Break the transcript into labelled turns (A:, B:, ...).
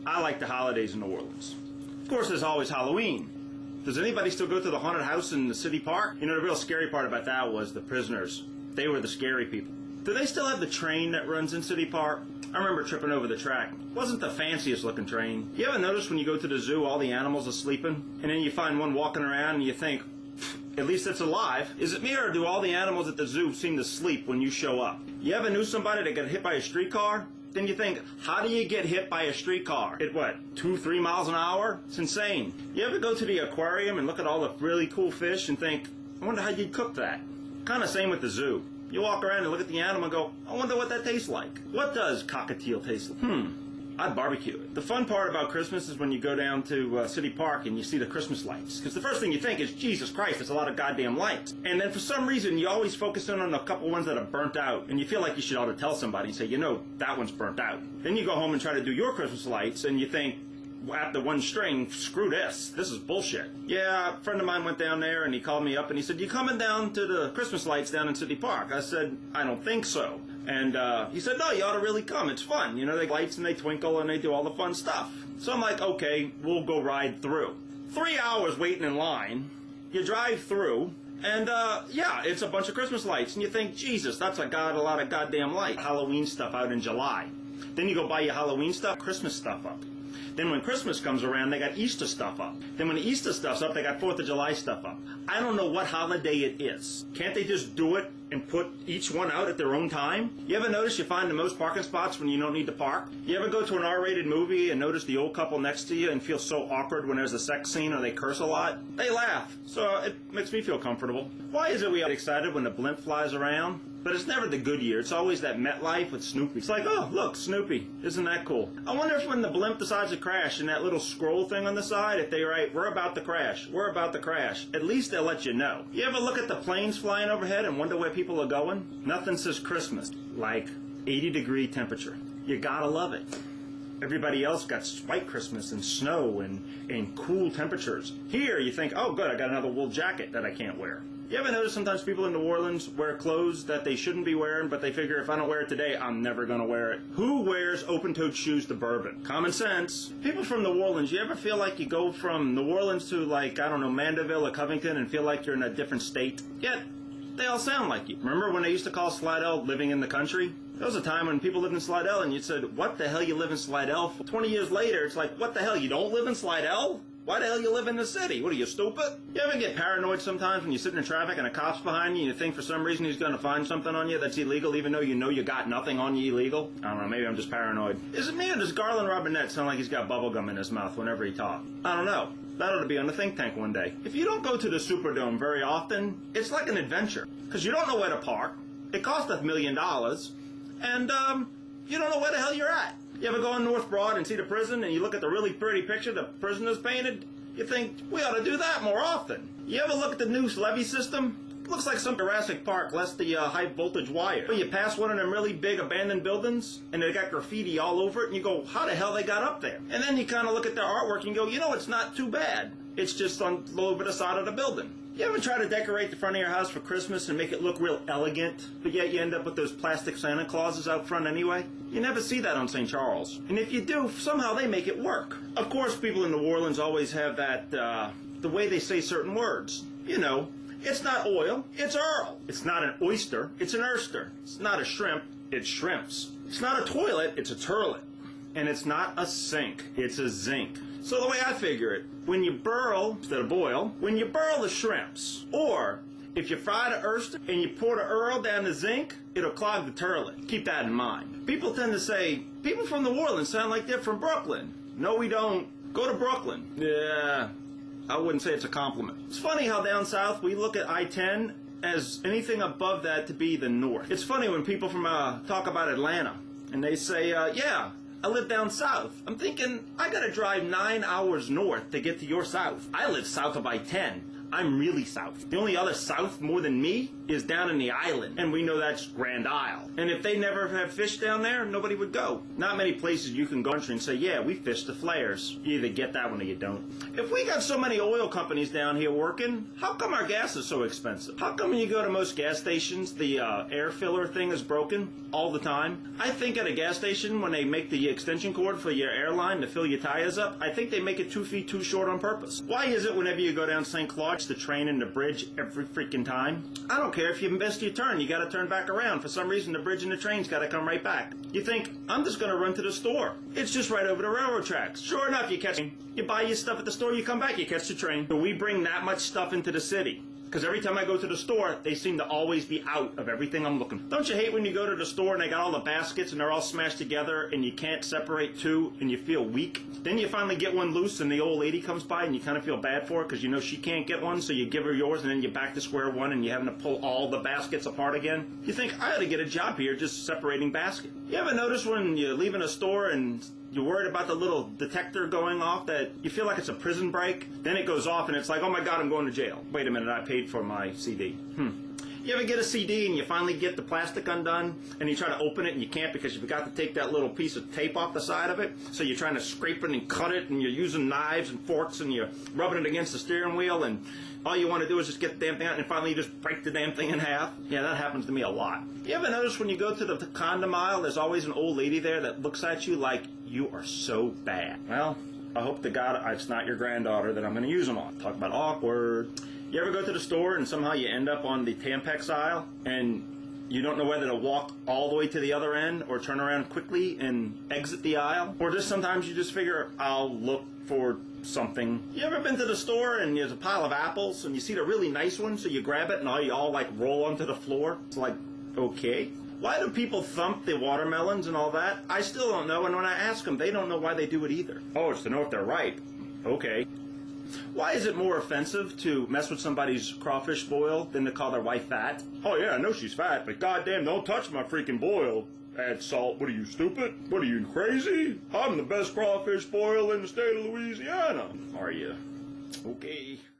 A: I like the holidays in New Orleans. Of course, there's always Halloween. Does anybody still go to the haunted house in the city park? You know, the real scary part about that was the prisoners. They were the scary people. Do they still have the train that runs in City Park? I remember tripping over the track. It wasn't the fanciest looking train. You ever notice when you go to the zoo, all the animals are sleeping? And then you find one walking around and you think, at least it's alive. Is it me, or do all the animals at the zoo seem to sleep when you show up? You ever knew somebody that got hit by a streetcar? Then you think, how do you get hit by a streetcar? At what, 2-3 miles an hour? It's insane. You ever go to the aquarium and look at all the really cool fish and think, I wonder how you'd cook that? Kind of same with the zoo. You walk around and look at the animal and go, I wonder what that tastes like. What does cockatiel taste like? I'd barbecue it. The fun part about Christmas is when you go down to City Park and you see the Christmas lights. Because the first thing you think is, Jesus Christ, there's a lot of goddamn lights. And then for some reason, you always focus in on a couple ones that are burnt out. And you feel like you should ought to tell somebody and say, you know, that one's burnt out. Then you go home and try to do your Christmas lights and you think, after one string, screw this. This is bullshit. Yeah, a friend of mine went down there and he called me up and he said, you coming down to the Christmas lights down in City Park? I said, I don't think so. And he said, no, you ought to really come. It's fun. You know, they lights and they twinkle and they do all the fun stuff. So I'm like, okay, we'll go ride through. 3 hours waiting in line. You drive through. And, yeah, it's a bunch of Christmas lights. And you think, Jesus, that's a lot of goddamn light. Halloween stuff out in July. Then you go buy your Halloween stuff, Christmas stuff up. Then when Christmas comes around, they got Easter stuff up. Then when the Easter stuff's up, they got 4th of July stuff up. I don't know what holiday it is. Can't they just do it and put each one out at their own time? You ever notice you find the most parking spots when you don't need to park? You ever go to an R-rated movie and notice the old couple next to you and feel so awkward when there's a sex scene or they curse a lot? They laugh. So it makes me feel comfortable. Why is it we get excited when the blimp flies around? But it's never the good year. It's always that MetLife with Snoopy. It's like, oh, look, Snoopy. Isn't that cool? I wonder if when the blimp decides to crash and that little scroll thing on the side, if they write, we're about to crash, we're about to crash, at least they'll let you know. You ever look at the planes flying overhead and wonder where people are going? Nothing says Christmas like 80-degree temperature. You gotta love it. Everybody else got white Christmas and snow and cool temperatures. Here, you think, oh, good, I got another wool jacket that I can't wear. You ever notice sometimes people in New Orleans wear clothes that they shouldn't be wearing, but they figure if I don't wear it today, I'm never going to wear it? Who wears open-toed shoes to Bourbon? Common sense. People from New Orleans, you ever feel like you go from New Orleans to, like, I don't know, Mandeville or Covington and feel like you're in a different state? Yet, they all sound like you. Remember when they used to call Slidell living in the country? There was a time when people lived in Slidell and you said, what the hell you live in Slidell for? 20 years later, it's like, what the hell, you don't live in Slidell? Why the hell you live in the city? What are you, stupid? You ever get paranoid sometimes when you're sitting in traffic and a cop's behind you and you think for some reason he's going to find something on you that's illegal even though you know you got nothing on you illegal? I don't know, maybe I'm just paranoid. Is it me or does Garland Robinette sound like he's got bubblegum in his mouth whenever he talks? I don't know. That ought to be on the think tank one day. If you don't go to the Superdome very often, it's like an adventure. Because you don't know where to park. It costs $1 million. And, you don't know where the hell you're at. You ever go on North Broad and see the prison and you look at the really pretty picture the prisoners painted? You think, we ought to do that more often. You ever look at the new levee system? It looks like some Jurassic Park, less the high voltage wire. But you pass one of them really big abandoned buildings and they got graffiti all over it and you go, how the hell they got up there? And then you kind of look at their artwork and go, you know, it's not too bad. It's just on a little bit of side of the building. You ever try to decorate the front of your house for Christmas and make it look real elegant, but yet you end up with those plastic Santa Clauses out front anyway? You never see that on St. Charles. And if you do, somehow they make it work. Of course, people in New Orleans always have that, the way they say certain words. You know, it's not oil, it's Earl. It's not an oyster, it's an oyster. It's not a shrimp, it's shrimps. It's not a toilet, it's a turlet. And it's not a sink, it's a zinc. So the way I figure it, when you burl, instead of boil, when you burl the shrimps, or if you fry the oyster and you pour the Earl down the zinc, it'll clog the turlet. Keep that in mind. People tend to say, people from New Orleans sound like they're from Brooklyn. No, we don't. Go to Brooklyn. Yeah, I wouldn't say it's a compliment. It's funny how down south we look at I-10 as anything above that to be the north. It's funny when people from talk about Atlanta, and they say, yeah, I live down south. I'm thinking, I gotta drive 9 hours north to get to your south. I live south of I-10. I'm really south. The only other south more than me is down in the island, and we know that's Grand Isle. And if they never have fish down there, nobody would go. Not many places you can go and say, yeah, we fish the flares. You either get that one or you don't. If we got so many oil companies down here working, how come our gas is so expensive? How come when you go to most gas stations, the air filler thing is broken all the time? I think at a gas station, when they make the extension cord for your airline to fill your tires up, I think they make it 2 feet too short on purpose. Why is it whenever you go down St. Claude, the train and the bridge every freaking time? I don't care if you missed your turn, you gotta turn back around. For some reason, the bridge and the train's gotta come right back. You think, I'm just gonna run to the store. It's just right over the railroad tracks. Sure enough, you catch me. You buy your stuff at the store, you come back, you catch the train. But we bring that much stuff into the city. Because every time I go to the store, they seem to always be out of everything I'm looking for. Don't you hate when you go to the store and they got all the baskets and they're all smashed together and you can't separate two and you feel weak? Then you finally get one loose and the old lady comes by and you kind of feel bad for her because you know she can't get one, so you give her yours and then you're back to square one and you're having to pull all the baskets apart again. You think, I ought to get a job here just separating baskets. You ever notice when you're leaving a store and you're worried about the little detector going off that you feel like it's a prison break? Then it goes off and it's like, oh my God, I'm going to jail. Wait a minute, I paid for my CD. You ever get a CD and you finally get the plastic undone and you try to open it and you can't because you forgot to take that little piece of tape off the side of it? So you're trying to scrape it and cut it and you're using knives and forks and you're rubbing it against the steering wheel and all you want to do is just get the damn thing out and finally you just break the damn thing in half? Yeah, that happens to me a lot. You ever notice when you go to the condom aisle, there's always an old lady there that looks at you like you are so bad? Well, I hope to God it's not your granddaughter that I'm going to use them on. Talk about awkward. You ever go to the store and somehow you end up on the Tampax aisle and you don't know whether to walk all the way to the other end or turn around quickly and exit the aisle? Or just sometimes you just figure, I'll look for something. You ever been to the store and there's a pile of apples and you see the really nice one, so you grab it and you all like roll onto the floor? It's like, okay. Why do people thump the watermelons and all that? I still don't know, and when I ask them, they don't know why they do it either. Oh, it's to know if they're ripe. Okay. Why is it more offensive to mess with somebody's crawfish boil than to call their wife fat? Oh yeah, I know she's fat, but goddamn, don't touch my freaking boil. Add salt. What are you, stupid? What are you, crazy? I'm the best crawfish boil in the state of Louisiana. Are you? Okay.